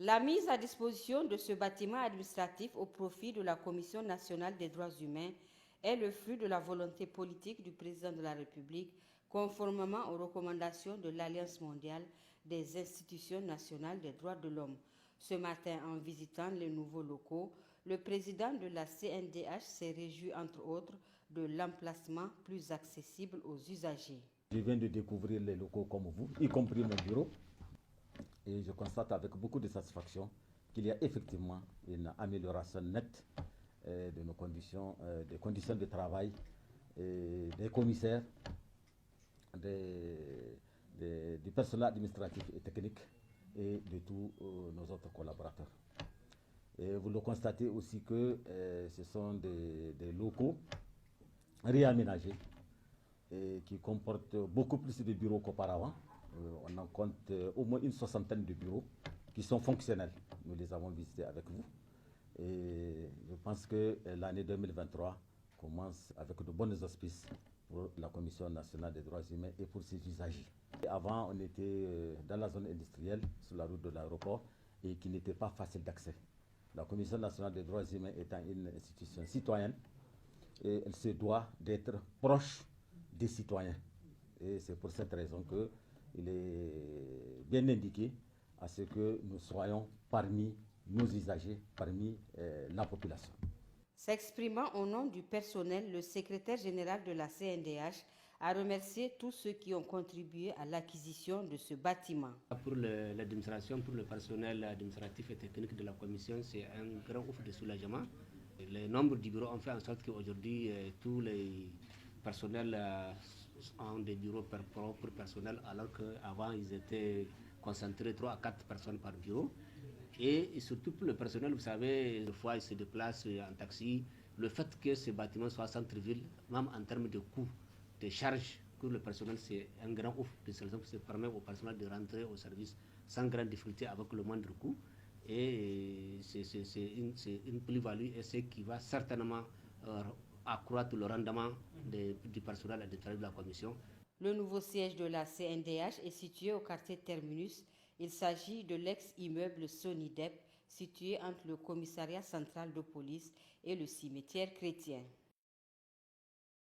La mise à disposition de ce bâtiment administratif au profit de la Commission nationale des droits humains est le fruit de la volonté politique du président de la République, conformément aux recommandations de l'Alliance mondiale des institutions nationales des droits de l'homme. Ce matin, en visitant les nouveaux locaux, le président de la CNDH s'est réjoui, entre autres, de l'emplacement plus accessible aux usagers. Je viens de découvrir les locaux comme vous, y compris mon bureau. Et je constate avec beaucoup de satisfaction qu'il y a effectivement une amélioration nette de nos conditions, des conditions de travail, des commissaires, du personnel administratif et technique et de tous nos autres collaborateurs. Et vous le constatez aussi que ce sont des locaux réaménagés et qui comportent beaucoup plus de bureaux qu'auparavant. On en compte au moins une soixantaine de bureaux qui sont fonctionnels. Nous les avons visités avec vous. Et je pense que l'année 2023 commence avec de bonnes auspices pour la Commission nationale des droits humains et pour ses usagers. Et avant, on était dans la zone industrielle, sur la route de l'aéroport, et qui n'était pas facile d'accès. La Commission nationale des droits humains étant une institution citoyenne, et elle se doit d'être proche des citoyens. Et c'est pour cette raison qu'il est bien indiqué à ce que nous soyons parmi nos usagers, parmi la population. S'exprimant au nom du personnel, le secrétaire général de la CNDH a remercié tous ceux qui ont contribué à l'acquisition de ce bâtiment. Pour l'administration, pour le personnel administratif et technique de la commission, c'est un grand ouf de soulagement. Le nombre de bureaux ont fait en sorte qu'aujourd'hui, tous les personnels ont des bureaux propres personnels, alors qu'avant, ils étaient concentrés 3 à 4 personnes par bureau. Et surtout pour le personnel, vous savez, des fois, ils se déplacent en taxi. Le fait que ce bâtiment soit centre-ville, même en termes de coûts, de charges pour le personnel, c'est un grand ouf. De cette façon, ça permet au personnel de rentrer au service sans grande difficulté avec le moindre coût. Et c'est une plus-value et ce qui va certainement accroître le rendement du personnel administratif de la commission. Le nouveau siège de la CNDH est situé au quartier Terminus. Il s'agit de l'ex-immeuble Sonidep, situé entre le commissariat central de police et le cimetière chrétien.